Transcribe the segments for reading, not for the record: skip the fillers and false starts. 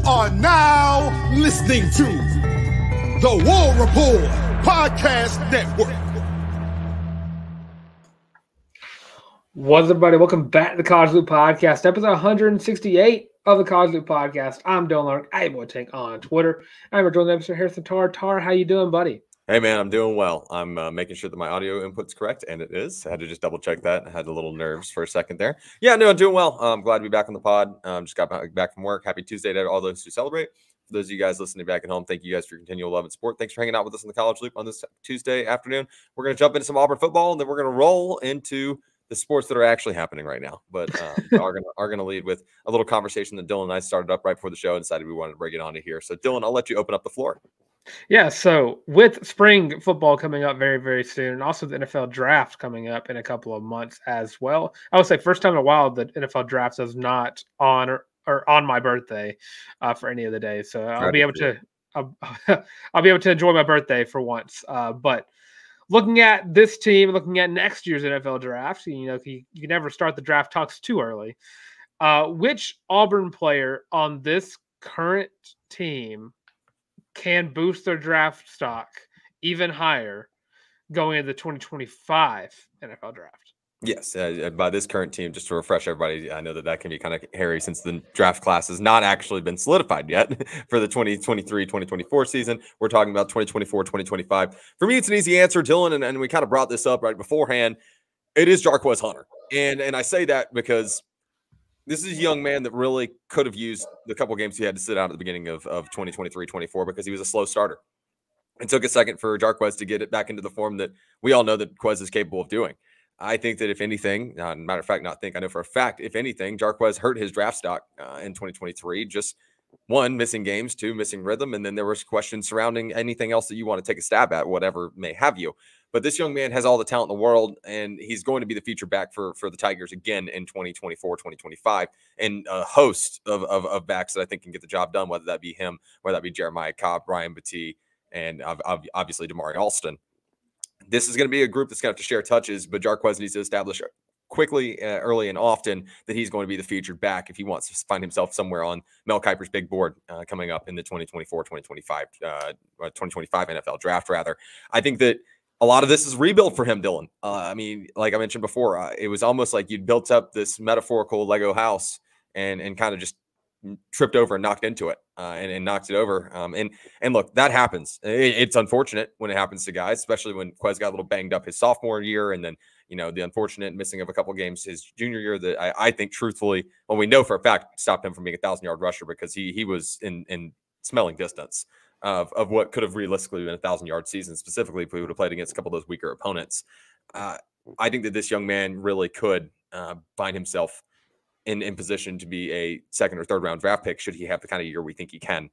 are now listening to the War Report Podcast Network. What's up, everybody? Welcome back to the College Loop Podcast, episode 168 of the College Loop Podcast. I'm Dylan Larck. I will take on Twitter. I'm joined by Mr. Harrison Tarr. Tarr, how you doing, buddy? Hey, man, I'm doing well. I'm making sure that my audio input's correct, and it is. I had to just double check that. I had a little nerves for a second there. Yeah, no, I'm doing well. I'm glad to be back on the pod. Just got back from work. Happy Tuesday to all those who celebrate. For those of you guys listening back at home, thank you guys for your continual love and support. Thanks for hanging out with us in the College Loop on this Tuesday afternoon. We're going to jump into some Auburn football, and then we're going to roll into the sports that are actually happening right now. But are going to lead with a little conversation that Dylan and I started up right before the show and decided we wanted to bring it on to here. So, Dylan, I'll let you open up the floor. Yeah, so with spring football coming up very, very soon, and also the NFL draft coming up in a couple of months as well. I would say first time in a while the NFL draft is not on or on my birthday for any of the days. So I'll be able to I'll be able to enjoy my birthday for once. But looking at this team, looking at next year's NFL draft, you can never start the draft talks too early. Which Auburn player on this current team can boost their draft stock even higher going into the 2025 NFL draft? Yes, by this current team, just to refresh everybody, I know that can be kind of hairy since the draft class has not actually been solidified yet for the 2023-2024 season. We're talking about 2024-2025. For me, it's an easy answer, Dylan, and we kind of brought this up right beforehand. It is Jarquez Hunter. And I say that because this is a young man that really could have used the couple games he had to sit out at the beginning of 2023-24 because he was a slow starter. It took a second for Jarquez to get it back into the form that we all know that Quez is capable of doing. I think that if anything, matter of fact, I know for a fact, if anything, Jarquez hurt his draft stock in 2023. Just one, missing games, two, missing rhythm, and then there was questions surrounding anything else that you want to take a stab at, whatever may have you. But this young man has all the talent in the world, and he's going to be the feature back for the Tigers again in 2024, 2025, and a host of backs that I think can get the job done, whether that be him, whether that be Jeremiah Cobb, Brian Battie, and obviously Damari Alston. This is going to be a group that's going to have to share touches, but Jarquez needs to establish quickly, early, and often that he's going to be the featured back if he wants to find himself somewhere on Mel Kiper's big board coming up in the 2024-2025 NFL draft, rather. I think that a lot of this is rebuild for him, Dylan. I mean, like I mentioned before, it was almost like you'd built up this metaphorical Lego house and kind of just tripped over and knocked into it and knocked it over. And look, that happens. It's unfortunate when it happens to guys, especially when Quez got a little banged up his sophomore year. And then, the unfortunate missing of a couple of games his junior year that I think truthfully, well, we know for a fact stopped him from being a 1,000-yard rusher because he was in smelling distance of what could have realistically been a 1,000-yard season, specifically if we would have played against a couple of those weaker opponents. I think that this young man really could find himself in position to be a second or third round draft pick should he have the kind of year we think he can.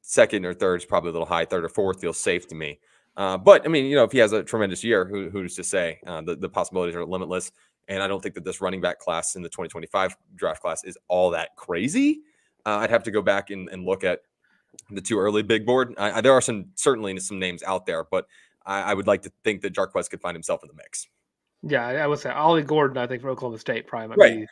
Second or third is probably a little high. Third or fourth feels safe to me. But I mean, if he has a tremendous year, who's to say? The possibilities are limitless. And I don't think that this running back class in the 2025 draft class is all that crazy. I'd have to go back and look at the too early big board. There are certainly some names out there, but I would like to think that Jarquez could find himself in the mix. Yeah, I would say Ollie Gordon, I think, for Oklahoma State probably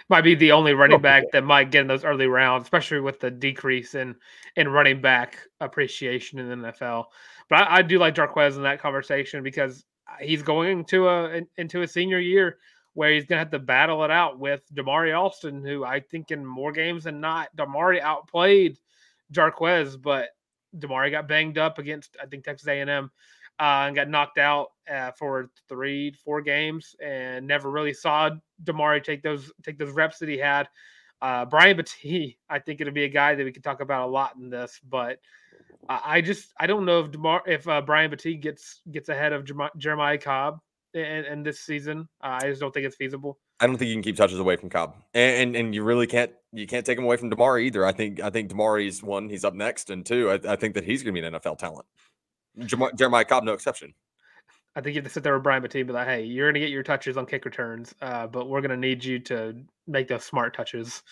might be the only running back that might get in those early rounds, especially with the decrease in running back appreciation in the NFL. But I do like Jarquez in that conversation because he's going into a senior year where he's going to have to battle it out with Damari Alston, who I think in more games than not, Damari outplayed Jarquez, but Damari got banged up against, I think, Texas A&M. And got knocked out for 3-4 games and never really saw Damari take those reps that he had. Brian Battie, I think it'll be a guy that we can talk about a lot in this, but I don't know if Brian Battie gets ahead of Jeremiah Cobb in this season. I just don't think it's feasible. I don't think you can keep touches away from Cobb, and you really can't take him away from Damari either. I think Damari's one, he's up next, and two, I think that he's going to be an NFL talent. Jeremiah Cobb, no exception. I think you have to sit there with Brian Battie and be like, hey, you're going to get your touches on kick returns, but we're going to need you to make those smart touches.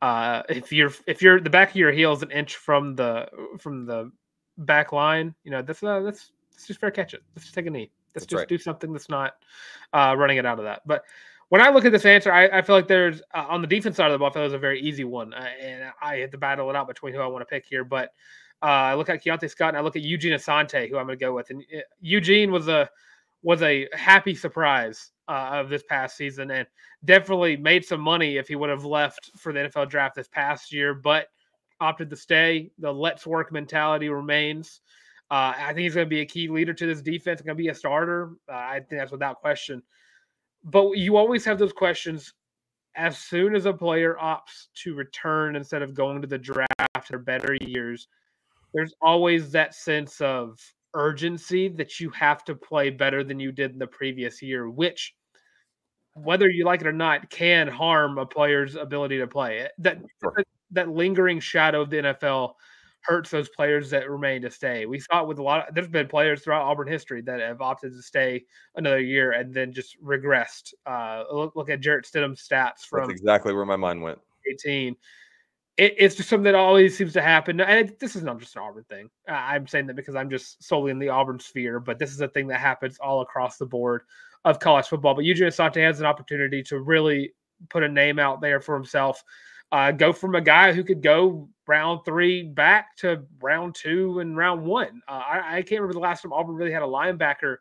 If you're the back of your heel is an inch from the back line, that's just fair catch it. Let's just take a knee. Let's just do something that's not running it out of that. But when I look at this answer, I feel like there's on the defense side of the ball, I feel like it was a very easy one, and I had to battle it out between who I want to pick here. But I look at Keontae Scott and I look at Eugene Asante, who I'm going to go with, and Eugene was a happy surprise of this past season, and definitely made some money if he would have left for the NFL draft this past year, but opted to stay. The let's work mentality remains. I think he's going to be a key leader to this defense. Going to be a starter. I think that's without question. But you always have those questions as soon as a player opts to return instead of going to the draft or better years. There's always that sense of urgency that you have to play better than you did in the previous year, which, whether you like it or not, can harm a player's ability to play. That lingering shadow of the NFL hurts those players that remain to stay. We saw it with there's been players throughout Auburn history that have opted to stay another year and then just regressed. Look at Jarrett Stidham's stats from That's exactly where my mind went. 18. It's just something that always seems to happen. And this is not just an Auburn thing. I'm saying that because I'm just solely in the Auburn sphere, but this is a thing that happens all across the board of college football. But Eugene Asante has an opportunity to really put a name out there for himself. Go from a guy who could go round 3 back to round 2 and round 1. I can't remember the last time Auburn really had a linebacker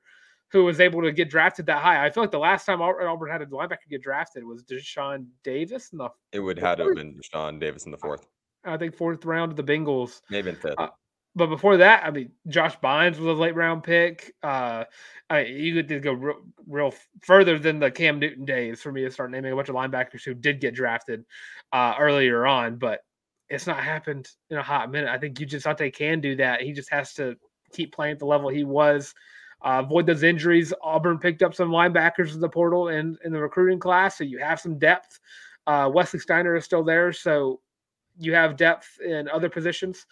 who was able to get drafted that high. I feel like the last time Auburn had a linebacker get drafted was Deshaun Davis. It would have to have been Deshaun Davis in the 4th. I think 4th round of the Bengals. Maybe in 5th. But before that, I mean, Josh Bynes was a late round pick. You could go real further than the Cam Newton days for me to start naming a bunch of linebackers who did get drafted earlier on, but it's not happened in a hot minute. I think Eugene Asante can do that. He just has to keep playing at the level he was. Avoid those injuries. Auburn picked up some linebackers in the portal and in the recruiting class, so you have some depth. Wesley Steiner is still there, so you have depth in other positions.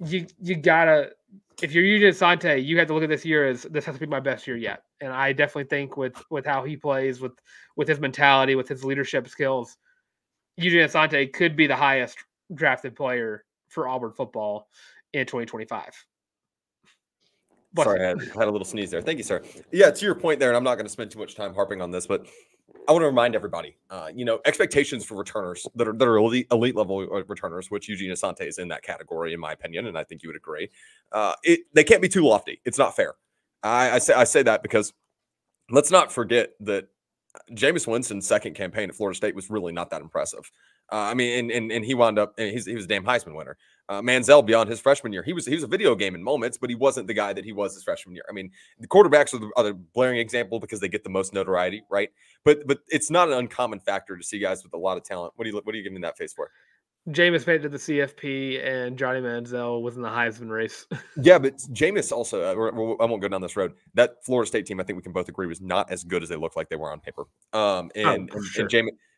You gotta, if you're Eugene Asante, you have to look at this year as this has to be my best year yet. And I definitely think with how he plays, with his mentality, with his leadership skills, Eugene Asante could be the highest drafted player for Auburn football in 2025. Sorry, I had a little sneeze there. Thank you, sir. Yeah, to your point there, and I'm not going to spend too much time harping on this, but I want to remind everybody, expectations for returners that are elite level returners, which Eugene Asante is in that category, in my opinion, and I think you would agree. They can't be too lofty. It's not fair. I say that because let's not forget that Jameis Winston's second campaign at Florida State was really not that impressive. And he wound up, he was a damn Heisman winner. Manziel, beyond his freshman year, he was a video game in moments, but he wasn't the guy that he was his freshman year. I mean, the quarterbacks are the blaring example because they get the most notoriety, right? But it's not an uncommon factor to see guys with a lot of talent. What are you giving that face for? Jameis made it to the CFP, and Johnny Manziel was in the Heisman race. Yeah, but Jameis also, I won't go down this road. That Florida State team, I think we can both agree, was not as good as they looked like they were on paper. Sure. And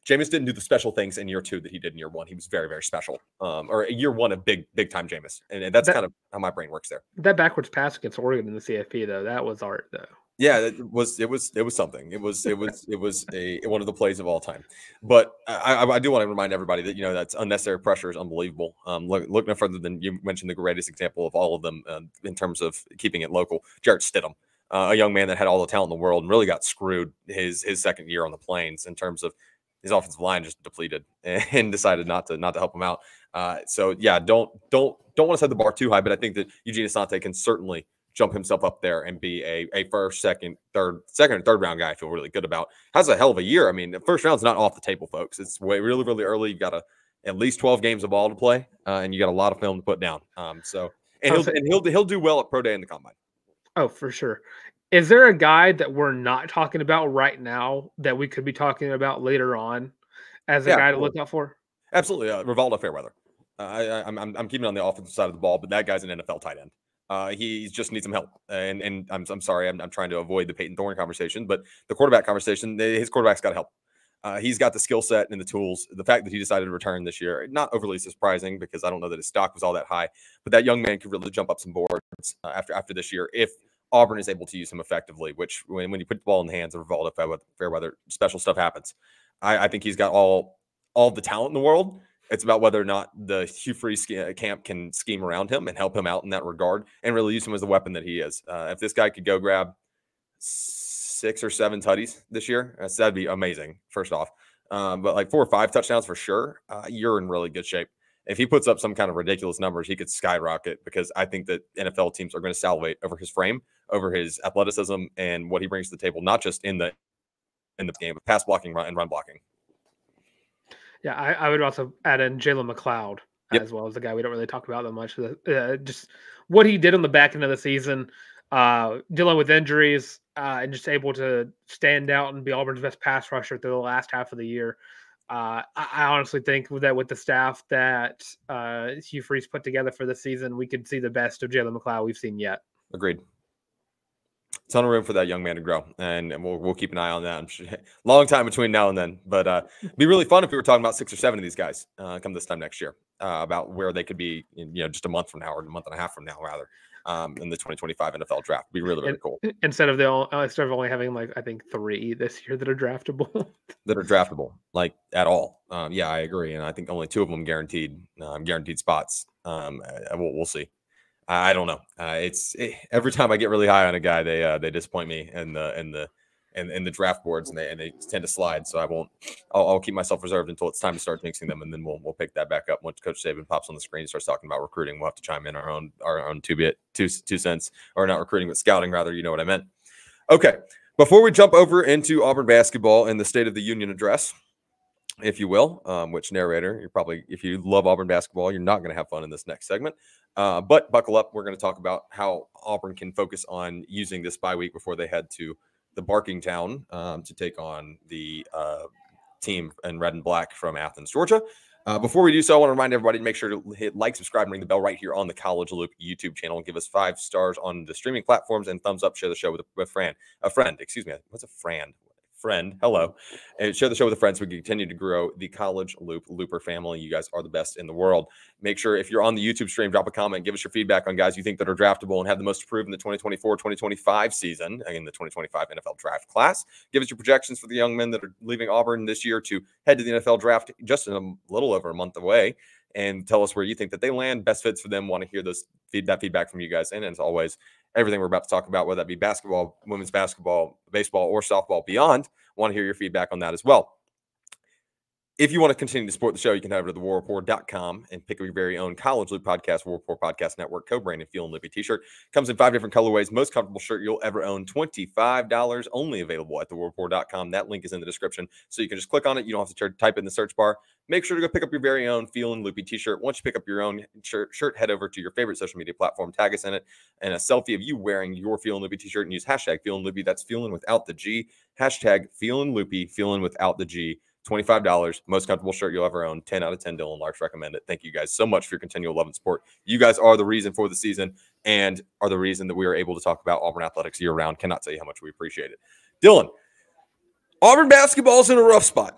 Jameis didn't do the special things in year 2 that he did in year 1. He was very, very special. Or year 1 of big time Jameis. And that's kind of how my brain works there. That backwards pass against Oregon in the CFP, though, that was art, though. Yeah, it was something. It was one of the plays of all time. But I do want to remind everybody that that's unnecessary pressure is unbelievable. Look no further than you mentioned the greatest example of all of them in terms of keeping it local. Jarrett Stidham, a young man that had all the talent in the world and really got screwed his second year on the Plains in terms of his offensive line just depleted and decided not to help him out. So yeah, don't want to set the bar too high, but I think that Eugene Asante can certainly jump himself up there and be a first, second, and third round guy I feel really good about. Has a hell of a year. I mean, the first round's not off the table, folks. It's really, really early. You've got at least 12 games of ball to play, and you got a lot of film to put down. He'll do well at Pro Day and the Combine. Oh, for sure. Is there a guy that we're not talking about right now that we could be talking about later on as a guy to look out for? Absolutely. Rivaldo Fairweather. I'm keeping it on the offensive side of the ball, but that guy's an NFL tight end. He just needs some help. And I'm sorry, I'm trying to avoid the Peyton Thorne conversation, but the quarterback conversation, his quarterback's got to help. He's got the skill set and the tools. The fact that he decided to return this year, not overly surprising because I don't know that his stock was all that high, but that young man could really jump up some boards after this year if Auburn is able to use him effectively, which when you put the ball in the hands of Rivaldo Fairweather, special stuff happens. I think he's got all the talent in the world. It's about whether or not the Hugh Freeze camp can scheme around him and help him out in that regard and really use him as the weapon that he is. If this guy could go grab 6 or 7 tutties this year, that'd be amazing, first off. But like 4 or 5 touchdowns for sure, you're in really good shape. If he puts up some kind of ridiculous numbers, he could skyrocket, because I think that NFL teams are going to salivate over his frame, over his athleticism, and what he brings to the table, not just in the game, but pass blocking and run blocking. Yeah, I would also add in Jalen McLeod as well as the guy we don't really talk about that much. Just what he did on the back end of the season, dealing with injuries, and just able to stand out and be Auburn's best pass rusher through the last half of the year. I honestly think that with the staff that Hugh Freeze put together for the season, we could see the best of Jaylin McLeod we've seen yet. Agreed. Ton of room for that young man to grow, and we'll keep an eye on that. I'm sure, long time between now and then, but it'd be really fun if we were talking about 6 or 7 of these guys come this time next year, about where they could be, just a month from now, or a month and a half from now, rather, in the 2025 NFL draft. It'd be really, really cool. Instead of only having I think 3 this year that are draftable. Like at all. Yeah, I agree, and I think only 2 of them guaranteed spots. We'll see. I don't know. Every time I get really high on a guy, they disappoint me in the draft boards, and they tend to slide. So I'll keep myself reserved until it's time to start jinxing them, and then we'll pick that back up once Coach Saban pops on the screen and starts talking about recruiting. We'll have to chime in our own 2 cents, or not recruiting but scouting rather. You know what I meant. Okay, before we jump over into Auburn basketball and the State of the Union address, if you will, which narrator, if you love Auburn basketball, you're not going to have fun in this next segment. But buckle up. We're going to talk about how Auburn can focus on using this bye week before they head to the Barking Town to take on the team in red and black from Athens, Georgia. Before we do so, I want to remind everybody to make sure to hit like, subscribe, and ring the bell right here on the College Loop YouTube channel, and give us 5 stars on the streaming platforms, and thumbs up. Share the show with a friend. Excuse me. What's a friend? Hello, and share the show with a friend so we can continue to grow the College Looper family. You guys are the best in the world. Make sure, if you're on the YouTube stream, drop a comment, give us your feedback on guys you think that are draftable and have the most to prove in the 2024-2025 season, in the 2025 NFL draft class. Give us your projections for the young men that are leaving Auburn this year to head to the NFL draft just in a little over a month away, and tell us where you think that they land, best fits for them. Want to hear that feedback from you guys. And as always, everything we're about to talk about, whether that be basketball, women's basketball, baseball, or softball beyond, want to hear your feedback on that as well. If you want to continue to support the show, you can head over to thewarreport.com and pick up your very own College Loop podcast, War Report Podcast Network, co-branded Feel and Lippy t-shirt. Comes in 5 different colorways. Most comfortable shirt you'll ever own, $25, only available at thewarreport.com. That link is in the description, so you can just click on it. You don't have to type it in the search bar. Make sure to go pick up your very own Feel and Loopy t-shirt. Once you pick up your own shirt, head over to your favorite social media platform, tag us in it, and a selfie of you wearing your Feel and Loopy t-shirt, and use hashtag Feel and Loopy. That's feeling without the G. Hashtag Feel and Loopy, feeling without the G. $25, most comfortable shirt you'll ever own. 10 out of 10 Dylan Larks recommend it. Thank you guys so much for your continual love and support. You guys are the reason for the season, and are the reason that we are able to talk about Auburn athletics year round. Cannot tell you how much we appreciate it. Dylan, Auburn basketball is in a rough spot.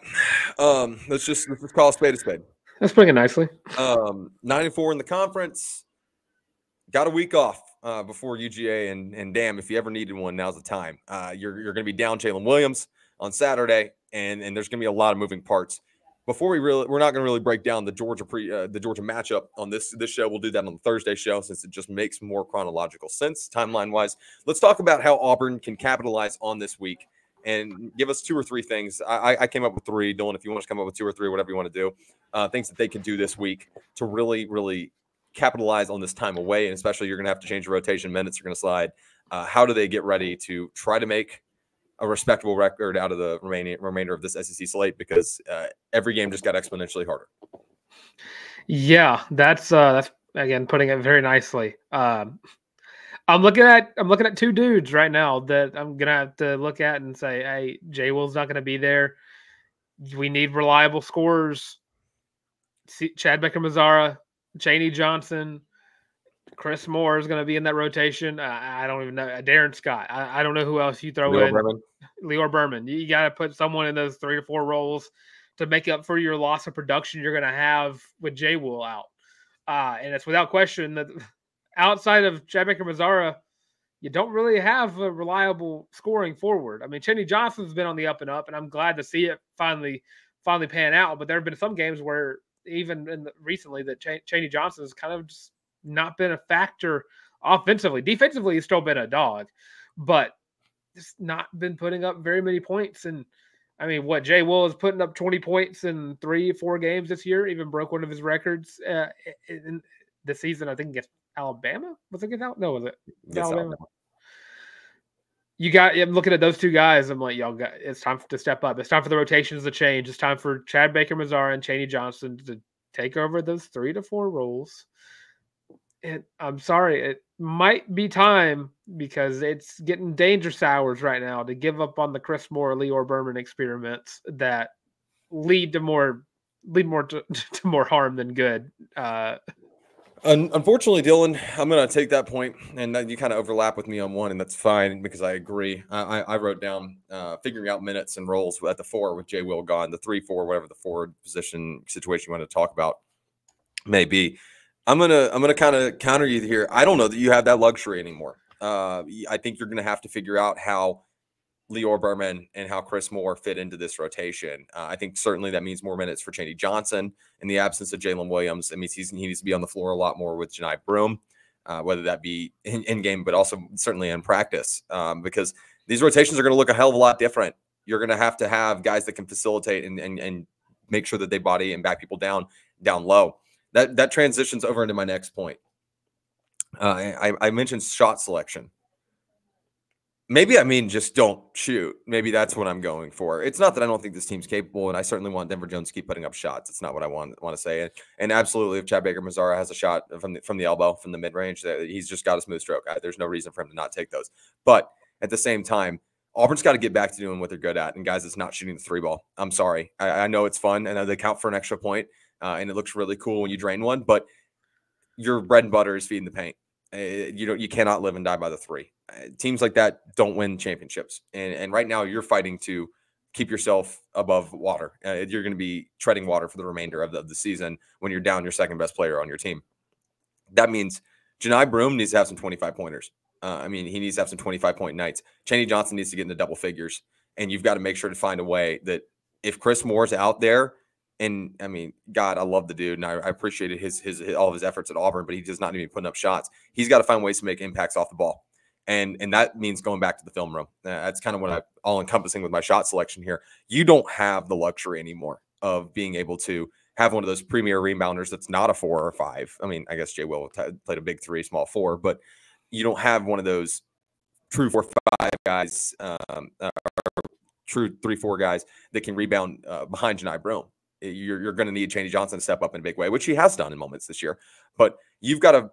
Let's just call a spade a spade. That's putting it nicely. 9-4 in the conference. Got a week off before UGA, and damn, if you ever needed one, now's the time. You're going to be down Jaylin Williams on Saturday, and there's going to be a lot of moving parts. Before we're not going to really break down the Georgia matchup on this show. We'll do that on the Thursday show, since it just makes more chronological sense timeline wise. Let's talk about how Auburn can capitalize on this week, and give us 2 or 3 things. I came up with 3. Dylan, if you want to come up with 2 or 3, whatever you want to do, things that they can do this week to really, really capitalize on this time away. And especially, you're going to have to change your rotation. Minutes are going to slide. How do they get ready to try to make a respectable record out of the remainder of this SEC slate? Because every game just got exponentially harder. Yeah, that's again putting it very nicely. I'm looking at 2 dudes right now that I'm gonna have to look at and say, hey, Jay Will's not gonna be there. We need reliable scorers. Chad Baker-Mazara, Chaney Johnson, Chris Moore is going to be in that rotation. I don't even know. Darren Scott. I don't know who else you throw in. Lior Berman. You got to put someone in those 3 or 4 roles to make up for your loss of production you're going to have with Jay Will out. And it's without question that outside of Chad Baker-Mazara, you don't really have a reliable scoring forward. I mean, Chaney Johnson's been on the up and up, and I'm glad to see it finally pan out. But there have been some games where even recently that Chaney Johnson has kind of just not been a factor offensively. Defensively, he's still been a dog. But just not been putting up very many points. And I mean, what Jay Will is putting up 20 points in 3-4 games this year, even broke one of his records in the season. I think against Alabama. Was it against Alabama? No, was it Alabama? I'm looking at those two guys. I'm like, y'all it's time to step up. It's time for the rotations to change. It's time for Chad Baker-Mazara and Chaney Johnson to take over those 3 to 4 roles. And I'm sorry, it might be time, because it's getting dangerous hours right now, to give up on the Chris Moore, Lior Berman experiments that lead more to more harm than good. Unfortunately, Dylan, I'm going to take that point, and then you kind of overlap with me on one, and that's fine because I agree. I wrote down figuring out minutes and roles at the 4 with Jay Will gone, the 3-4, whatever the forward position situation you want to talk about may be. I'm gonna kind of counter you here. I don't know that you have that luxury anymore. I think you're going to have to figure out how Lior Berman and how Chris Moore fit into this rotation. I think certainly that means more minutes for Chaney Johnson in the absence of Jaylin Williams. It means he needs to be on the floor a lot more with Janai Broome, whether that be in game, but also certainly in practice, because these rotations are going to look a hell of a lot different. You're going to have guys that can facilitate and make sure that they body and back people down low. That transitions over into my next point. I mentioned shot selection. Maybe I mean just don't shoot. Maybe that's what I'm going for. It's not that I don't think this team's capable, and I certainly want Denver Jones to keep putting up shots. It's not what I want to say. And absolutely, if Chad Baker-Mazara has a shot from the elbow, from the mid-range, he's just got a smooth stroke. There's no reason for him to not take those. But at the same time, Auburn's got to get back to doing what they're good at. And guys, it's not shooting the 3-ball. I'm sorry. I know it's fun, and they count for an extra point, and it looks really cool when you drain one. But your bread and butter is feeding the paint. You cannot live and die by the 3. Teams like that don't win championships. And right now you're fighting to keep yourself above water. You're going to be treading water for the remainder of the season when you're down your second best player on your team. That means Janai Broome needs to have some 25-pointers. He needs to have some 25-point nights. Chaney Johnson needs to get into double figures. And you've got to make sure to find a way that if Chris Moore's out there, and God, I love the dude, and I appreciated all of his efforts at Auburn, but he does not need to be putting up shots. He's got to find ways to make impacts off the ball, and that means going back to the film room. That's kind of what I'm all encompassing with my shot selection here. You don't have the luxury anymore of being able to have one of those premier rebounders that's not a 4 or 5. I guess Jay Will played a big 3, small 4, but you don't have one of those true 4-5 guys, true 3-4 guys that can rebound behind Janai Broome. You're going to need Chaney Johnson to step up in a big way, which he has done in moments this year. But you've got to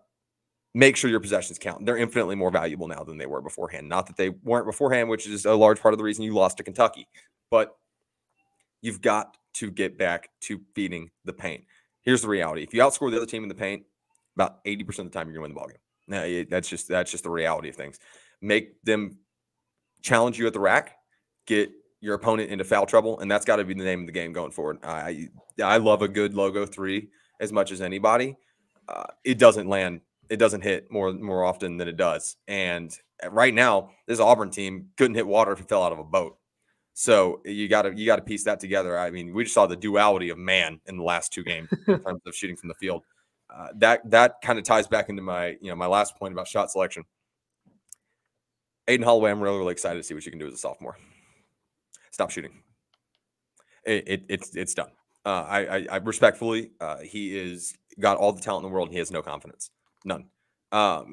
make sure your possessions count. They're infinitely more valuable now than they were beforehand. Not that they weren't beforehand, which is a large part of the reason you lost to Kentucky. But you've got to get back to feeding the paint. Here's the reality. If you outscore the other team in the paint, about 80% of the time you're going to win the ballgame. Now, that's just the reality of things. Make them challenge you at the rack, get your opponent into foul trouble, and that's got to be the name of the game going forward. I love a good logo 3 as much as anybody. It doesn't land, it doesn't hit more often than it does. And right now, this Auburn team couldn't hit water if it fell out of a boat. So you got to piece that together. We just saw the duality of man in the last 2 games in terms of shooting from the field. That kind of ties back into my my last point about shot selection. Aiden Holloway, I'm really excited to see what you can do as a sophomore. Stop shooting. It's done. I respectfully, he is got all the talent in the world, and he has no confidence, none.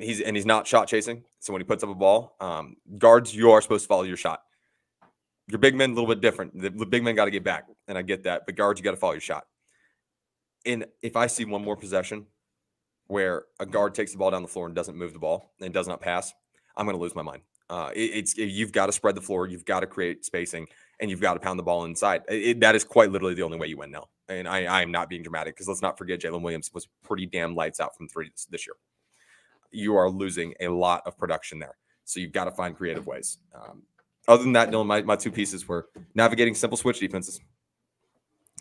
He's not shot chasing. So when he puts up a ball, guards, you are supposed to follow your shot. Your big men a little bit different. The big men got to get back, and I get that. But guards, you got to follow your shot. And if I see one more possession where a guard takes the ball down the floor and doesn't move the ball and does not pass, I'm going to lose my mind. You've got to spread the floor, you've got to create spacing, and you've got to pound the ball inside. That is quite literally the only way you win now. And I am not being dramatic, because let's not forget Jaylin Williams was pretty damn lights out from 3 this year. You are losing a lot of production there, so you've got to find creative ways. Other than that, Dylan, my 2 pieces were navigating simple switch defenses.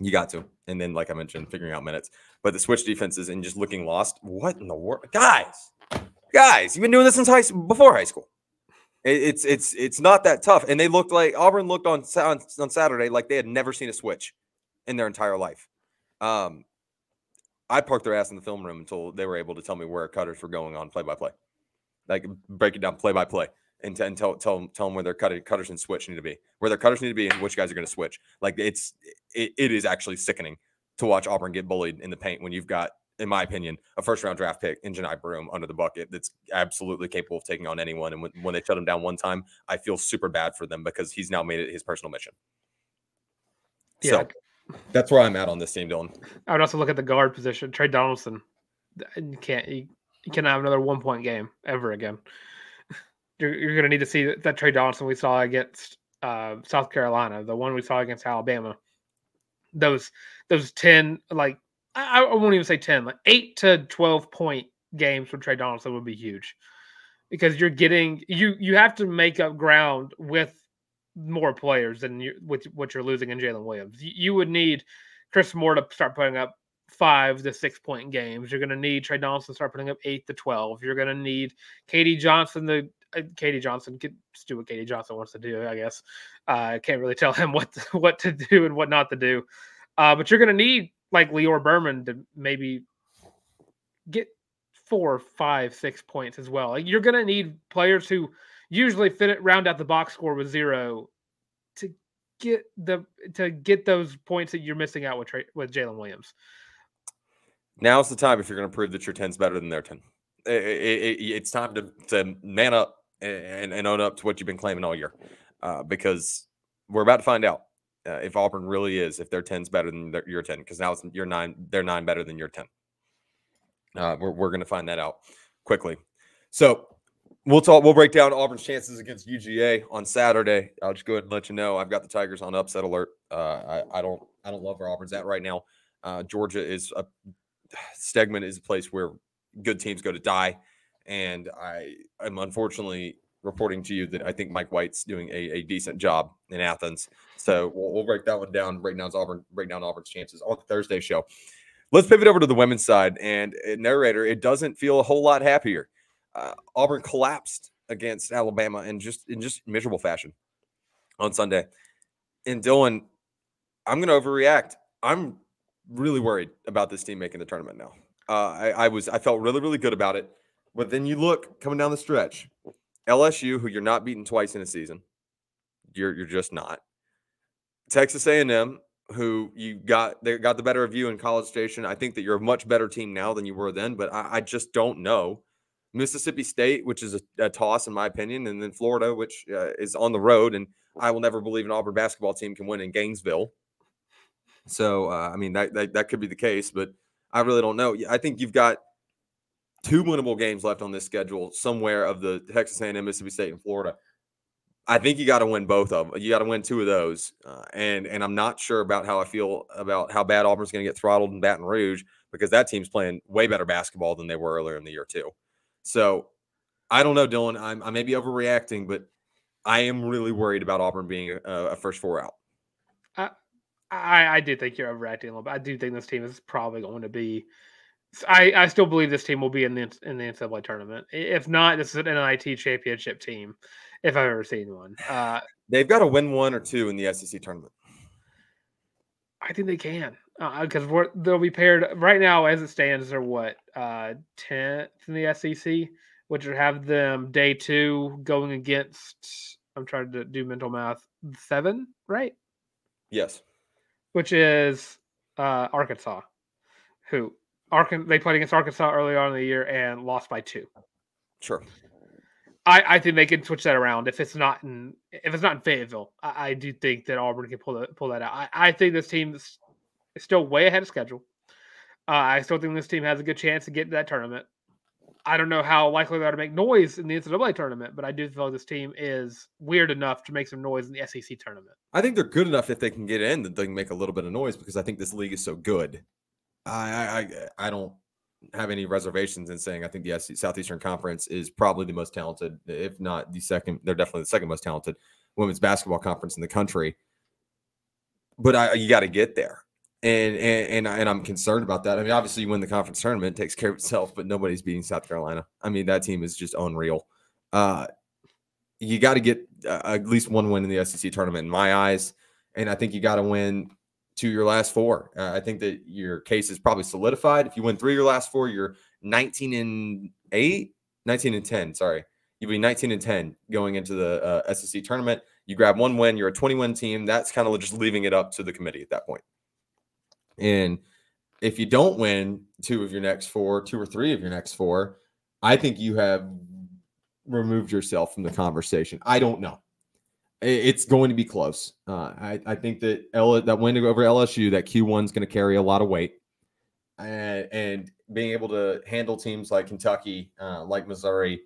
You got to, and then like I mentioned, figuring out minutes. But the switch defenses and just looking lost. What in the world, guys? You've been doing this since before high school. It's not that tough. And they looked like Auburn looked on Saturday like they had never seen a switch in their entire life. I parked their ass in the film room until they were able to tell me where cutters were going on play-by-play. Like break it down play-by-play. and tell them where their cutters and switch need to be, where their cutters need to be, and which guys are going to switch. Like it is actually sickening to watch Auburn get bullied in the paint when you've got, in my opinion, a first-round draft pick in Janai Broom under the bucket that's absolutely capable of taking on anyone. And when they shut him down one time, I feel super bad for them because he's now made it his personal mission. Yeah. So that's where I'm at on this team, Dylan. I would also look at the guard position. Trey Donaldson, you cannot have another 1-point game ever again. You're going to need to see that Trey Donaldson we saw against South Carolina, the one we saw against Alabama. Those 10, like, I won't even say 10, like 8 to 12 point games for Trey Donaldson would be huge, because you're getting you have to make up ground with more players than with what you're losing in Jaylin Williams. You would need Chris Moore to start putting up 5 to 6 point games. You're going to need Trey Donaldson to start putting up 8 to 12. You're going to need KD Johnson can do what KD Johnson wants to do, I guess. I can't really tell him what to do and what not to do. But you're going to need like Lior Berman to maybe get 4, 5, 6 points as well. Like, you're going to need players who usually round out the box score with 0 to get those points that you're missing out with Jaylin Williams. Now's the time if you're going to prove that your 10's better than their 10. It's time to man up and own up to what you've been claiming all year, because we're about to find out if Auburn really is, if their 10's better than your 10, because now it's your 9, their 9 better than your 10. We're going to find that out quickly. So we'll break down Auburn's chances against UGA on Saturday. I'll just go ahead and let you know I've got the Tigers on upset alert. I don't love where Auburn's at right now. Georgia is Stegman is a place where good teams go to die, and I am unfortunately reporting to you that I think Mike White's doing a decent job in Athens. So we'll break that one down. Break down Auburn's chances on the Thursday show. Let's pivot over to the women's side, and narrator, it doesn't feel a whole lot happier. Auburn collapsed against Alabama in just miserable fashion on Sunday. And Dylan, I'm going to overreact. I'm really worried about this team making the tournament now. I felt really, really good about it. But then you look coming down the stretch, LSU, who you're not beating twice in a season. You're just not. Texas A&M, who they got the better of you in College Station. I think that you're a much better team now than you were then, but I just don't know. Mississippi State, which is a toss in my opinion, and then Florida, which is on the road, and I will never believe an Auburn basketball team can win in Gainesville. So, I mean, that could be the case, but I really don't know. I think you've got 2 winnable games left on this schedule somewhere of the Texas A&M, Mississippi State, and Florida. I think you got to win both of them. You got to win 2 of those. And I'm not sure about how I feel about how bad Auburn's going to get throttled in Baton Rouge, because that team's playing way better basketball than they were earlier in the year too. So I don't know, Dylan. I may be overreacting, but I am really worried about Auburn being a first 4 out. I do think you're overreacting a little bit. I do think this team is probably going to be. I still believe this team will be in the NCAA tournament. If not, this is an NIT championship team, if I've ever seen one. They've got to win 1 or 2 in the SEC tournament. I think they can, because they'll be paired right now as it stands. They're 10th in the SEC, which would have them day 2 going against. I'm trying to do mental math. 7, right? Yes. Which is Arkansas, they played against Arkansas early on in the year and lost by 2. Sure. I think they can switch that around if it's not in Fayetteville. I do think that Auburn can pull that out. I think this team is still way ahead of schedule. I still think this team has a good chance to get to that tournament. I don't know how likely they are to make noise in the NCAA tournament, but I do feel this team is weird enough to make some noise in the SEC tournament. I think they're good enough if they can get in that they can make a little bit of noise, because I think this league is so good. I don't have any reservations in saying I think the Southeastern Conference is probably the most talented, if not the second. They're definitely the second most talented women's basketball conference in the country. But you got to get there. And I'm concerned about that. I mean, obviously, you win the conference tournament, it takes care of itself, but nobody's beating South Carolina. I mean, that team is just unreal. You got to get at least 1 win in the SEC tournament, in my eyes, and I think you got to win 2 of your last 4. I think that your case is probably solidified. If you win 3 of your last 4, you're 19-10. Sorry, You'd be 19-10 going into the SEC tournament. You grab one win, you're a 20-win team. That's kind of just leaving it up to the committee at that point. And if you don't win two or three of your next four, I think you have removed yourself from the conversation. I don't know. It's going to be close. I think that that win over LSU, that Q1 is going to carry a lot of weight. And being able to handle teams like Kentucky, like Missouri,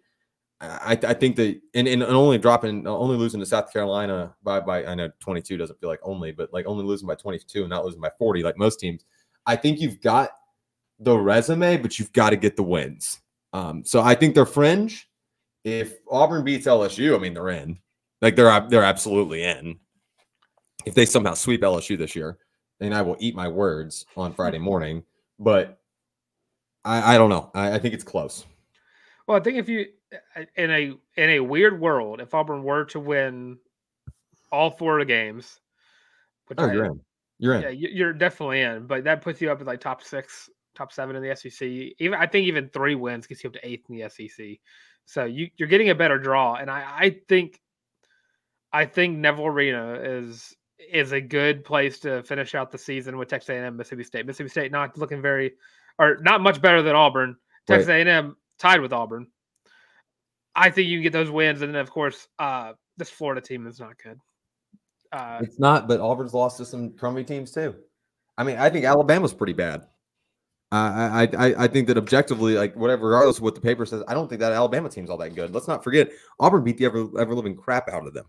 I think that and only losing to South Carolina by I know 22 doesn't feel like but like only losing by 22 and not losing by 40 like most teams. I think you've got the resume, but you've got to get the wins. So I think they're fringe. If Auburn beats LSU, I mean they're in. Like they're absolutely in. If they somehow sweep LSU this year, and I will eat my words on Friday morning. But I don't know. I think it's close. Well, I think if you in a weird world, if Auburn were to win all 4 of the games, you're in. You're in. Yeah, you're definitely in. But that puts you up at like top 6, top 7 in the SEC. I think even 3 wins gets you up to 8th in the SEC. So you're getting a better draw, and I think Neville Arena is a good place to finish out the season with Texas A&M, Mississippi State. Mississippi State not looking not much better than Auburn. Texas A&M tied with Auburn. I think you can get those wins, and then of course this Florida team is not good. It's not, but Auburn's lost to some crummy teams too. I mean, I think Alabama's pretty bad. I think that objectively, like whatever, regardless of what the paper says, I don't think that Alabama team's all that good. Let's not forget, Auburn beat the ever living crap out of them.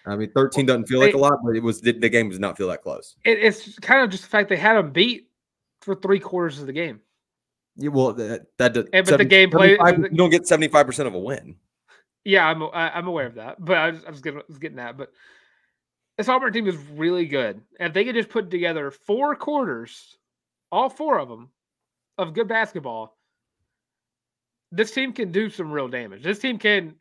I mean, 13 doesn't feel like a lot, but the game does not feel that close. It's kind of just the fact they had them beat for 3/4 of the game. Yeah, well, that does. But the game play, you don't get 75% of a win. Yeah, I'm aware of that, but I was getting that. But this Auburn team is really good, and if they could just put together 4 quarters, all 4 of them, of good basketball, this team can do some real damage. This team can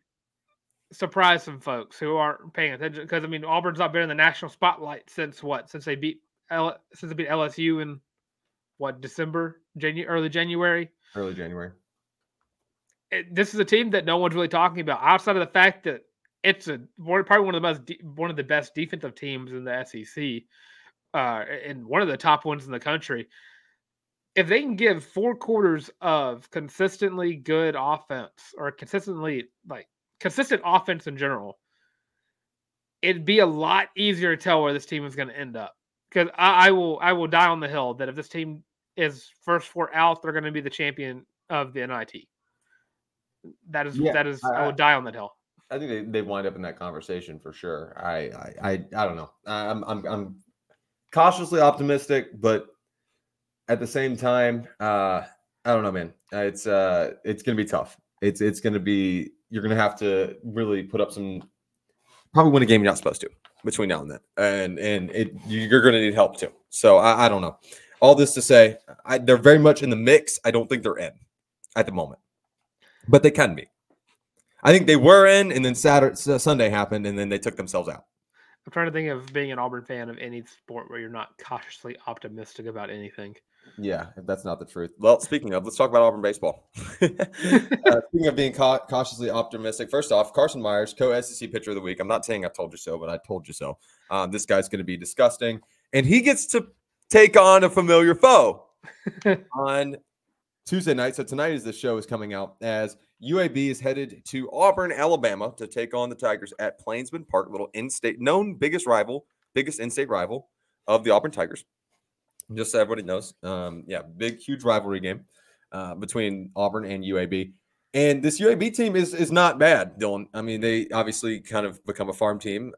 surprise some folks who aren't paying attention, because I mean Auburn's not been in the national spotlight since they beat LSU in December, early January. This is a team that no one's really talking about outside of the fact that it's probably one of the best defensive teams in the SEC, and one of the top ones in the country. If they can give 4 quarters of consistently good offense, or consistent offense in general, it'd be a lot easier to tell where this team is going to end up. Because I will die on the hill that if this team is first 4 out, they're going to be the champion of the NIT. That is I would die on that hill. I think they wind up in that conversation for sure. I don't know. I'm cautiously optimistic, but at the same time, I don't know, man. It's gonna be tough. It's gonna be, you're gonna have to really put up probably win a game you're not supposed to between now and then, and you're gonna need help too. So I don't know. All this to say, they're very much in the mix. I don't think they're in at the moment, but they can be. I think they were in, and then Sunday happened, and then they took themselves out. I'm trying to think of being an Auburn fan of any sport where you're not cautiously optimistic about anything. Yeah, if that's not the truth. Well, speaking of, let's talk about Auburn baseball. Speaking of being cautiously optimistic, first off, Carson Myers, co-SEC pitcher of the week. I'm not saying I told you so, but I told you so. This guy's going to be disgusting, and he gets to take on a familiar foe on Tuesday night. So tonight, as this show is coming out, as UAB is headed to Auburn, Alabama, to take on the Tigers at Plainsman Park, little in-state, known biggest in-state rival of the Auburn Tigers. Just so everybody knows, big, huge rivalry game between Auburn and UAB. And this UAB team is not bad, Dylan. I mean, they obviously kind of become a farm team,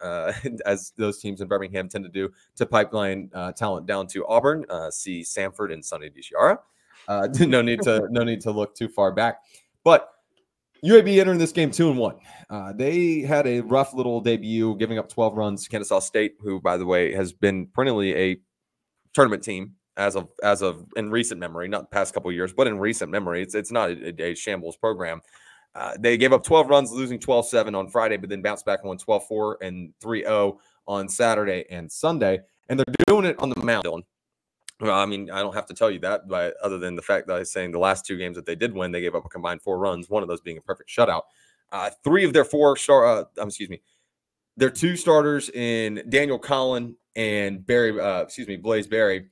as those teams in Birmingham tend to do, to pipeline talent down to Auburn. See Samford and Sonny DiChiara. No need to look too far back. But UAB entering this game 2-1. They had a rough little debut, giving up 12 runs to Kennesaw State, who, by the way, has been perennially a tournament team as of in recent memory, not the past couple of years, but in recent memory. It's not a shambles program. They gave up 12 runs, losing 12-7 on Friday, but then bounced back and won 12-4 and 3-0 on Saturday and Sunday. And they're doing it on the mound, Dylan. Well, I mean, I don't have to tell you that, but other than the fact that I was saying the last 2 games that they did win, they gave up a combined 4 runs, one of those being a perfect shutout. Three of their their two starters in Daniel Collin and Blaze Berry.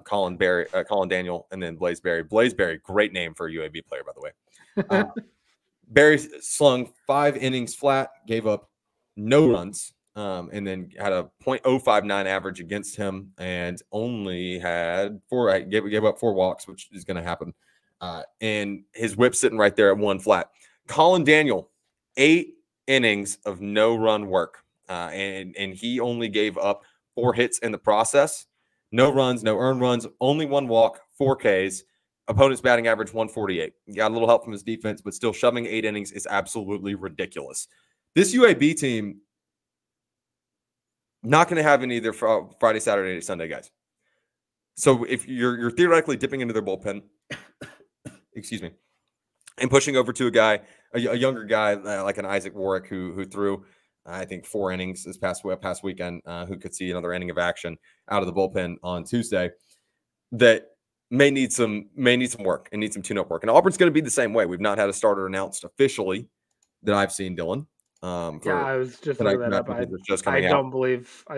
Colin Daniel, and then Blaze Berry. Blaze Berry, great name for a UAB player, by the way. Berry slung 5 innings flat, gave up no runs, and then had a .059 average against him, and only had gave up 4 walks, which is going to happen. And his whip sitting right there at 1 flat. Colin Daniel, 8 innings of no run work, and he only gave up 4 hits in the process. No runs, no earned runs, only 1 walk, 4 Ks. Opponent's batting average 148. He got a little help from his defense, but still shoving 8 innings is absolutely ridiculous. This UAB team, not going to have any of their Friday, Saturday, Sunday guys. So if you're theoretically dipping into their bullpen, excuse me, and pushing over to a younger guy like an Isaac Warwick who threw, I think, 4 innings this past weekend, who could see another inning of action out of the bullpen on Tuesday, that may need some work and need some tune-up work. And Auburn's going to be the same way. We've not had a starter announced officially that I've seen, Dylan. I was just looking that up. I did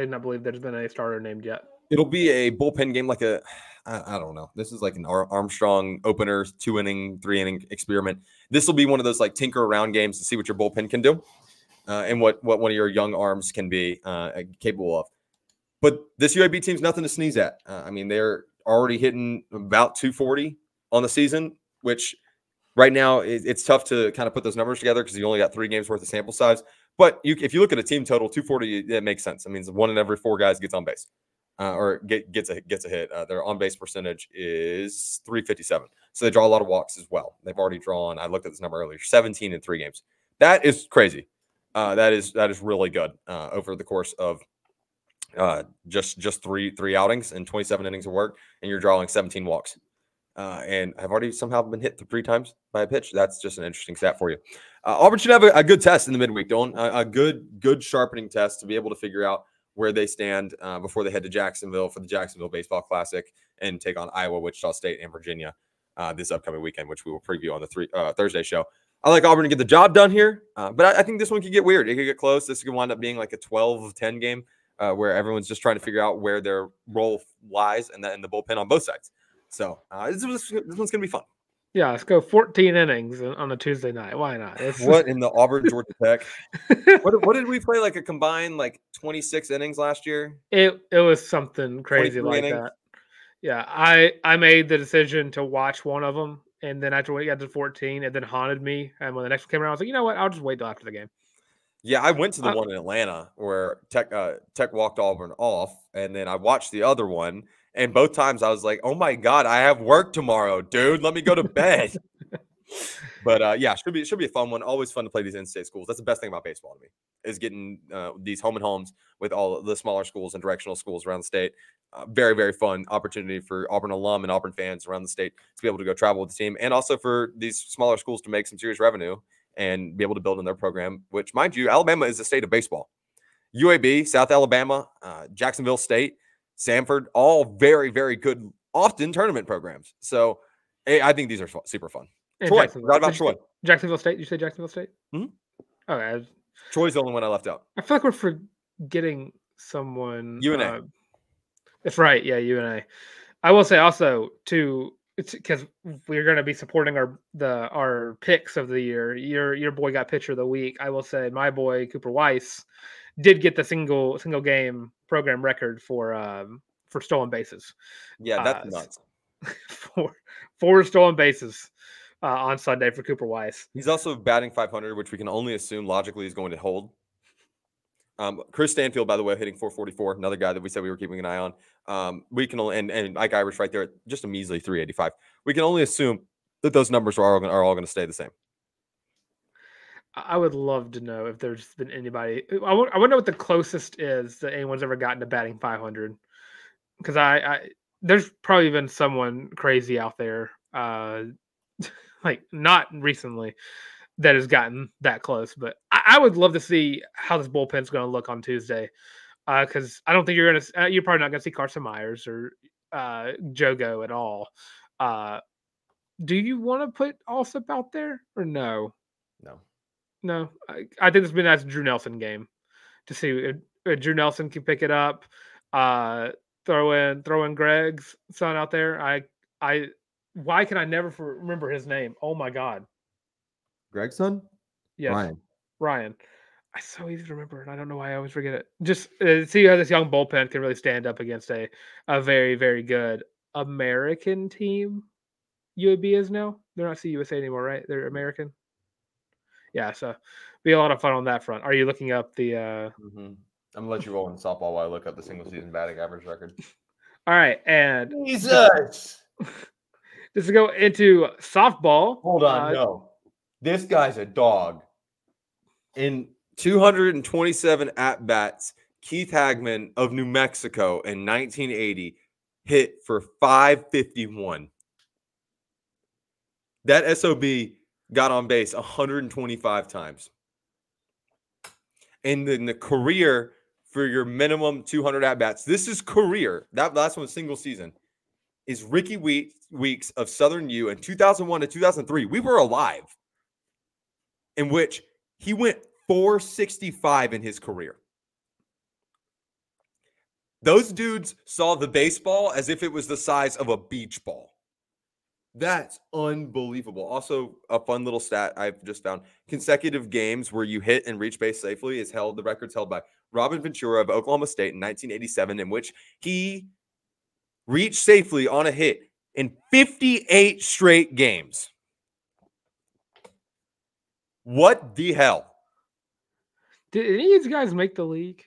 not believe there's been a starter named yet. It'll be a bullpen game, like I don't know. This is like an Armstrong opener, 2-inning, 3-inning experiment. This will be one of those like tinker around games to see what your bullpen can do, and what one of your young arms can be capable of. But this UAB team's nothing to sneeze at. I mean, they're already hitting about 240 on the season, which right now it's tough to kind of put those numbers together because you only got 3 games worth of sample size. But if you look at a team total, 240, that makes sense. It means 1 in every 4 guys gets on base, or gets a hit. Their on base percentage is .357, so they draw a lot of walks as well. They've already drawn, I looked at this number earlier, 17 in 3 games. That is crazy. That is really good over the course of just three outings and 27 innings of work, and you're drawing 17 walks. And I've already somehow been hit 3 times by a pitch. That's just an interesting stat for you. Auburn should have a good test in the midweek, Dylan. A good sharpening test to be able to figure out where they stand before they head to Jacksonville for the Jacksonville Baseball Classic and take on Iowa, Wichita State, and Virginia this upcoming weekend, which we will preview on the Thursday show. I like Auburn to get the job done here, but I think this one could get weird. It could get close. This could wind up being like a 12-10 game where everyone's just trying to figure out where their role lies in the bullpen on both sides. So this one's going to be fun. Yeah, let's go 14 innings on a Tuesday night. Why not? What in the Auburn Georgia Tech? What did we play, like a combined 26 innings last year? It was something crazy like that. Yeah, I made the decision to watch one of them, and then after we got to 14, it then haunted me. And when the next one came around, I was like, you know what? I'll just wait till after the game. Yeah, I went to the one in Atlanta where Tech walked Auburn off, and then I watched the other one. And both times I was like, oh, my God, I have work tomorrow, dude. Let me go to bed. But, yeah, should be a fun one. Always fun to play these in-state schools. That's the best thing about baseball to me, is getting these home and homes with all the smaller schools and directional schools around the state. Very, very fun opportunity for Auburn alum and Auburn fans around the state to be able to go travel with the team, and also for these smaller schools to make some serious revenue and be able to build in their program, which, mind you, Alabama is the state of baseball. UAB, South Alabama, Jacksonville State, Samford, all very, very good, often tournament programs. So I think these are super fun. Troy, forgot about Troy. Jacksonville State? Did you say Jacksonville State? Mm-hmm. Okay. Troy's the only one I left out. I feel like we're forgetting someone. UNA. That's right. Yeah, UNA. I will say also, too, it's because we're going to be supporting our picks of the year. Your boy got pitcher of the week. I will say my boy, Cooper Weiss, did get the single game program record for stolen bases. Yeah, that's nuts. Four stolen bases on Sunday for Cooper Weiss. He's also batting .500, which we can only assume logically is going to hold. Chris Stanfield, by the way, hitting .444, another guy that we said we were keeping an eye on. We can only, and Ike Irish right there, just a measly .385. We can only assume that those numbers are all going to stay the same. I would love to know if there's been anybody. I want to know what the closest is that anyone's ever gotten to batting .500. Because I there's probably been someone crazy out there, like not recently, that has gotten that close. But I would love to see how this bullpen's going to look on Tuesday. Because I don't think you're probably not going to see Carson Myers or Jogo at all. Do you want to put Alsop out there or no? No. No, I think this would be a nice Drew Nelson game to see if Drew Nelson can pick it up. Throw in Greg's son out there. Why can I never remember his name? Oh my God. Greg's son? Yes. Ryan. It's so easy to remember, and I don't know why I always forget it. Just see how this young bullpen can really stand up against a very, very good American team. UAB is now. They're not CUSA anymore, right? They're American. Yeah, so be a lot of fun on that front. Are you looking up the? I'm gonna let you roll in softball while I look up the single season batting average record. All right, and Jesus. Just to go into softball. Hold on, no. This guy's a dog. In 227 at-bats, Keith Hagman of New Mexico in 1980 hit for 551. That SOB got on base 125 times. And then the career for your minimum 200 at-bats, this is career. That last one was single season, is Ricky Weeks of Southern U in 2001 to 2003. We were alive. In which he went 465 in his career. Those dudes saw the baseball as if it was the size of a beach ball. That's unbelievable. Also, a fun little stat I've just found. Consecutive games where you hit and reach base safely is held. The record's held by Robin Ventura of Oklahoma State in 1987, in which he reached safely on a hit in 58 straight games. What the hell? Did any of these guys make the league?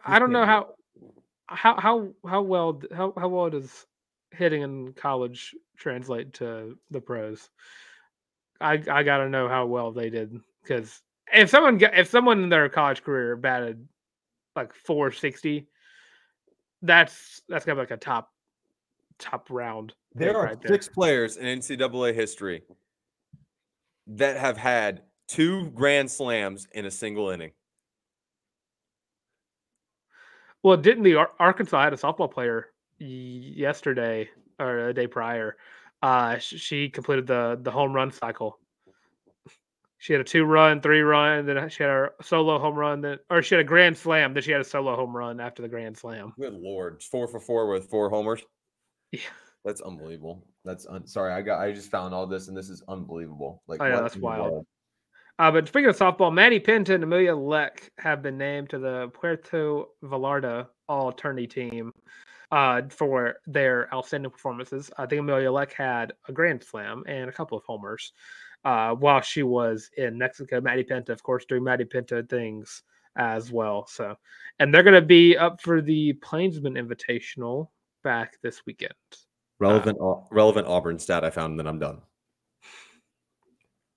I don't know how well does hitting in college translate to the pros. I gotta know how well they did, because if someone in their college career batted like 460, that's gotta be like a top round. There are 6 players in NCAA history that have had 2 grand slams in a single inning. Well, didn't the Arkansas had a softball player yesterday or a day prior? She completed the home run cycle. She had a 2-run, 3-run, then she had a solo home run, or she had a grand slam, then she had a solo home run after the grand slam. Good Lord. 4 for 4 with 4 homers. Yeah. That's unbelievable. Sorry, I just found all this, and this is unbelievable. Like, I know, that's wild. But speaking of softball, Maddie Pinto and Amelia Larck have been named to the Puerto Vallarta All-Tourney team for their outstanding performances. I think Amelia Larck had a grand slam and a couple of homers while she was in Mexico. Maddie Pinto, of course, doing Maddie Pinto things as well. So, and they're going to be up for the Plainsman Invitational back this weekend. Relevant Auburn stat I found, and then I'm done.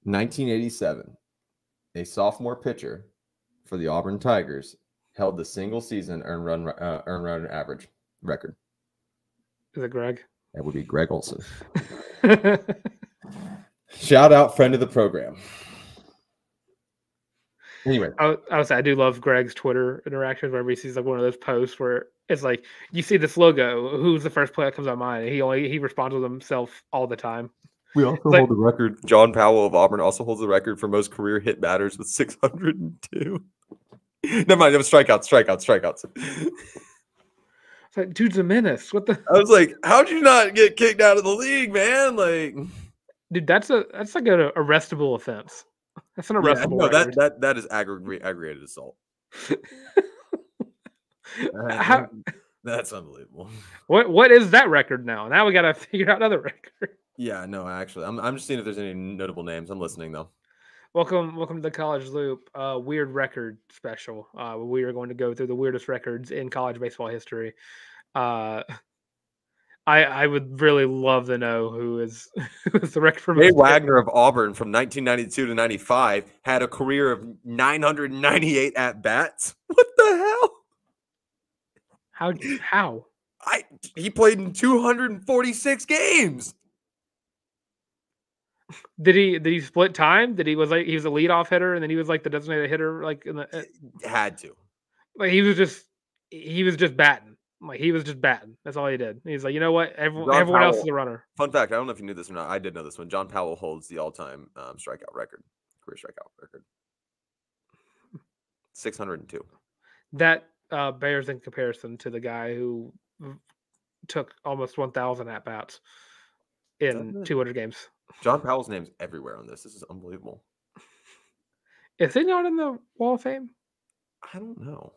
1987, a sophomore pitcher for the Auburn Tigers held the single season earned run average record. Is it Greg? That would be Greg Olson. Shout out, friend of the program. Anyway, I do love Greg's Twitter interactions whenever he sees like one of those posts where it's like, you see this logo, who's the first player that comes to mind? And he responds with himself all the time. We also hold the record. John Powell of Auburn also holds the record for most career hit batters with 602. Never mind, it was strikeouts. It's like, dude's a menace. What the? I was like, how'd you not get kicked out of the league, man? Like, dude, that's like an arrestable offense. That's an arrestable. No, that is aggravated assault. That's unbelievable. What is that record now? Now we got to figure out another record. Yeah, no, actually, I'm just seeing if there's any notable names. I'm listening though. Welcome to the College Loop weird record special. We are going to go through the weirdest records in college baseball history. I would really love to know who is the record for Ray Wagner of Auburn from 1992 to 95 had a career of 998 at bats. What the hell? How? He played in 246 games. Did he split time? He was a leadoff hitter and then he was like the designated hitter, like in the had to. Like he was just batting. Like he was just batting. That's all he did. He's like, you know what? Everyone else is a runner. Fun fact: I don't know if you knew this or not. I did know this one. John Powell holds the all-time strikeout record, career strikeout record, 602. That bears in comparison to the guy who took almost 1,000 at bats in 200 games. John Powell's name's everywhere on this. This is unbelievable. Is he not in the Wall of Fame? I don't know.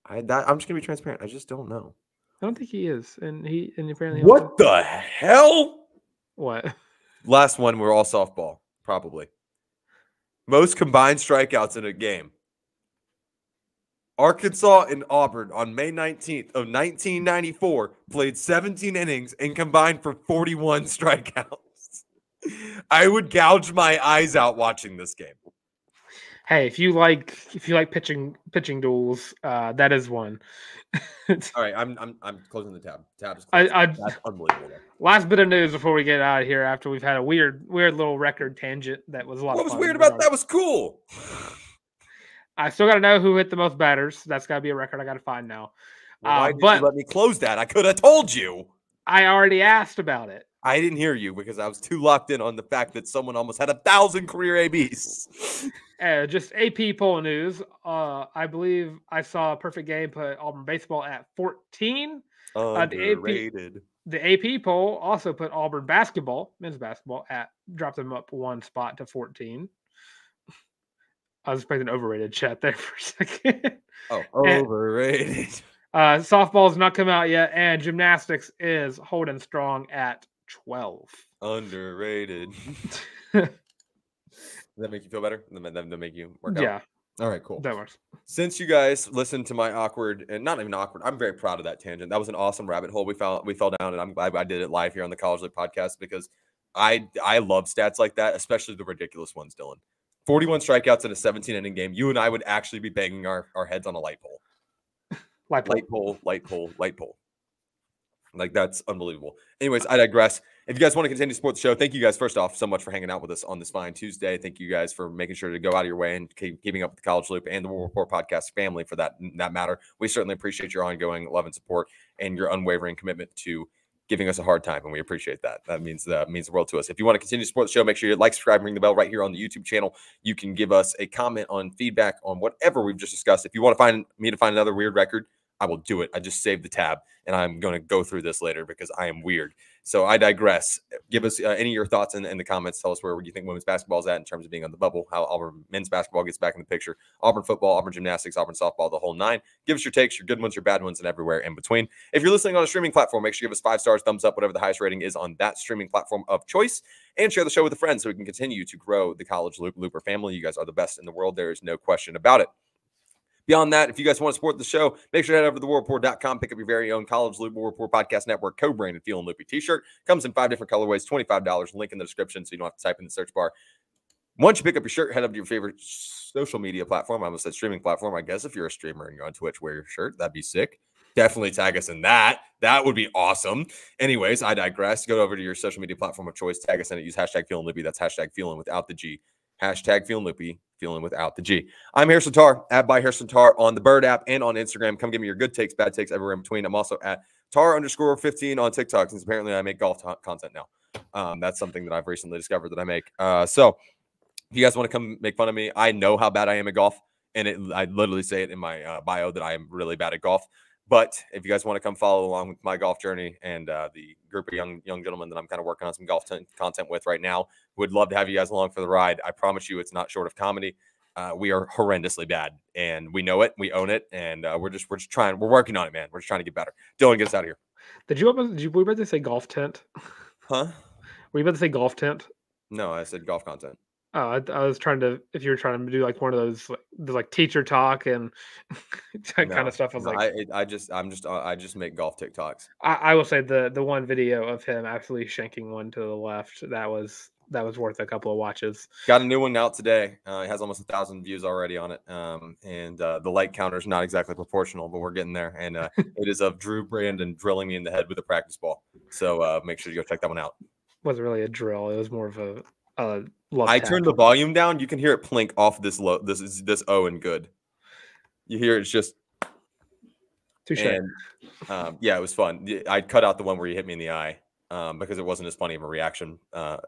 I'm just gonna be transparent. I just don't know. I don't think he is, and apparently. What the hell? What? Last one, we're all softball, probably. Most combined strikeouts in a game. Arkansas and Auburn on May 19th of 1994 played 17 innings and combined for 41 strikeouts. I would gouge my eyes out watching this game. Hey, if you like pitching duels, that is one. All right, I'm closing the tab. Tab is closed. That's unbelievable. Last bit of news before we get out of here. After we've had a weird little record tangent that was a lot. What was weird about that? Was cool. I still got to know who hit the most batters. That's got to be a record I got to find now. Why did you let me close that? I could have told you. I already asked about it. I didn't hear you because I was too locked in on the fact that someone almost had 1,000 career ABs. Just AP poll news. I believe I saw a perfect game put Auburn Baseball at 14. Underrated. The AP poll also put Auburn Basketball, men's basketball, dropped them up one spot to 14. I was expecting overrated chat there for a second. Oh, overrated. Softball's not come out yet, and gymnastics is holding strong at 12. Underrated. Does that make you feel better? That make you work out? Yeah. All right, cool. That works. Since you guys listened to my awkward, and not even awkward, I'm very proud of that tangent. That was an awesome rabbit hole we fell down, and I'm glad I did it live here on the College League podcast because I love stats like that, especially the ridiculous ones, Dylan. 41 strikeouts in a 17-inning game. You and I would actually be banging our heads on a light pole. Light pole. Like, that's unbelievable. Anyways, I digress. If you guys want to continue to support the show, thank you guys, first off, so much for hanging out with us on this fine Tuesday. Thank you guys for making sure to go out of your way and keeping up with the College Loop and the War Report podcast family for that matter. We certainly appreciate your ongoing love and support and your unwavering commitment to giving us a hard time, and we appreciate that. That means the world to us. If you want to continue to support the show, make sure you like, subscribe, ring the bell right here on the YouTube channel. You can give us a comment on feedback on whatever we've just discussed. If you want to find another weird record, I will do it. I just saved the tab, and I'm going to go through this later because I am weird. So I digress. Give us any of your thoughts in the comments. Tell us where you think women's basketball is at in terms of being on the bubble, how Auburn men's basketball gets back in the picture, Auburn football, Auburn gymnastics, Auburn softball, the whole nine. Give us your takes, your good ones, your bad ones, and everywhere in between. If you're listening on a streaming platform, make sure you give us 5 stars, thumbs up, whatever the highest rating is on that streaming platform of choice, and share the show with a friend so we can continue to grow the College Looper family. You guys are the best in the world. There is no question about it. Beyond that, if you guys want to support the show, make sure to head over to thewarreport.com, pick up your very own College Loop War Report Podcast Network co-branded Feelin' Loopy t-shirt. Comes in 5 different colorways, $25. Link in the description so you don't have to type in the search bar. Once you pick up your shirt, head up to your favorite social media platform. I almost said streaming platform. I guess if you're a streamer and you're on Twitch, wear your shirt. That'd be sick. Definitely tag us in that. That would be awesome. Anyways, I digress. Go over to your social media platform of choice. Tag us in it. Use hashtag Feelin' Loopy. That's hashtag Feelin' without the G. Hashtag Feelin' Loopy. Feeling without the G. I'm Harrison Tarr, @by Harrison Tarr on the Bird app and on Instagram. Come give me your good takes, bad takes, everywhere in between. I'm also at Tar_15 on TikTok, since apparently I make golf content now. That's something that I've recently discovered that I make. So if you guys want to come make fun of me, I know how bad I am at golf, and I literally say it in my bio that I am really bad at golf. But if you guys want to come follow along with my golf journey and the group of young gentlemen that I'm kind of working on some golf content with right now, would love to have you guys along for the ride. I promise you it's not short of comedy. We are horrendously bad, and we know it. We own it, and we're just trying. We're working on it, man. We're just trying to get better. Dylan, get us out of here. Were you about to say golf tent? Huh? Were you about to say golf tent? No, I said golf content. Oh, I was trying to. If you were trying to do like one of those like teacher talk and kind of stuff, I just make golf TikToks. I will say the one video of him absolutely shanking one to the left, that was worth a couple of watches. Got a new one out today. It has almost 1,000 views already on it, and the like counter is not exactly proportional, but we're getting there. And it is of Drew Brandon drilling me in the head with a practice ball. So make sure you go check that one out. It wasn't really a drill; it was more of a. I turned the volume down. You can hear it plink off this low. This O and good. You hear it's just. Touche. And yeah, it was fun. I cut out the one where you hit me in the eye because it wasn't as funny of a reaction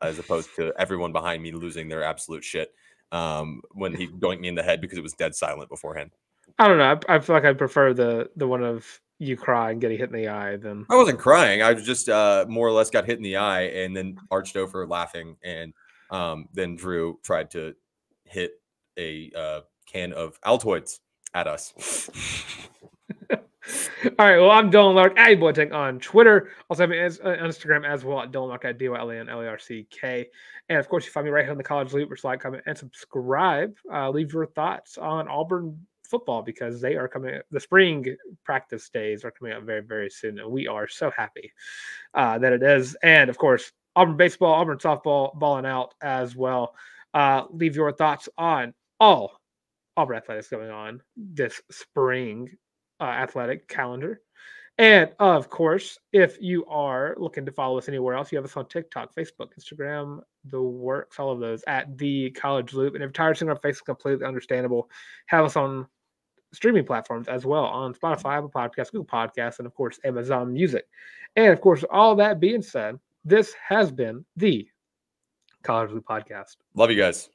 as opposed to everyone behind me losing their absolute shit when he doinked me in the head because it was dead silent beforehand. I don't know. I feel like I prefer the one of you cry and getting hit in the eye than. I wasn't crying. I was just more or less got hit in the eye and then arched over laughing. And then Drew tried to hit a can of Altoids at us. All right. Well, I'm Dylan Larck, @Boateng on Twitter. Also have me on Instagram as well at Dylan Larck at DYLANLARCK. And of course, you find me right here on the College Loop. Which like, comment, and subscribe. Leave your thoughts on Auburn football because they are coming. The spring practice days are coming up very, very soon, and we are so happy that it is. And of course, Auburn Baseball, Auburn Softball, balling out as well. Leave your thoughts on all Auburn athletics going on this spring athletic calendar. And of course, if you are looking to follow us anywhere else, you have us on TikTok, Facebook, Instagram, the works, all of those at the College Loop. And if you're tired of seeing our faces, completely understandable. Have us on streaming platforms as well on Spotify, Apple Podcasts, Google Podcasts, and of course, Amazon Music. And of course, all that being said, this has been the College Loop Podcast. Love you guys.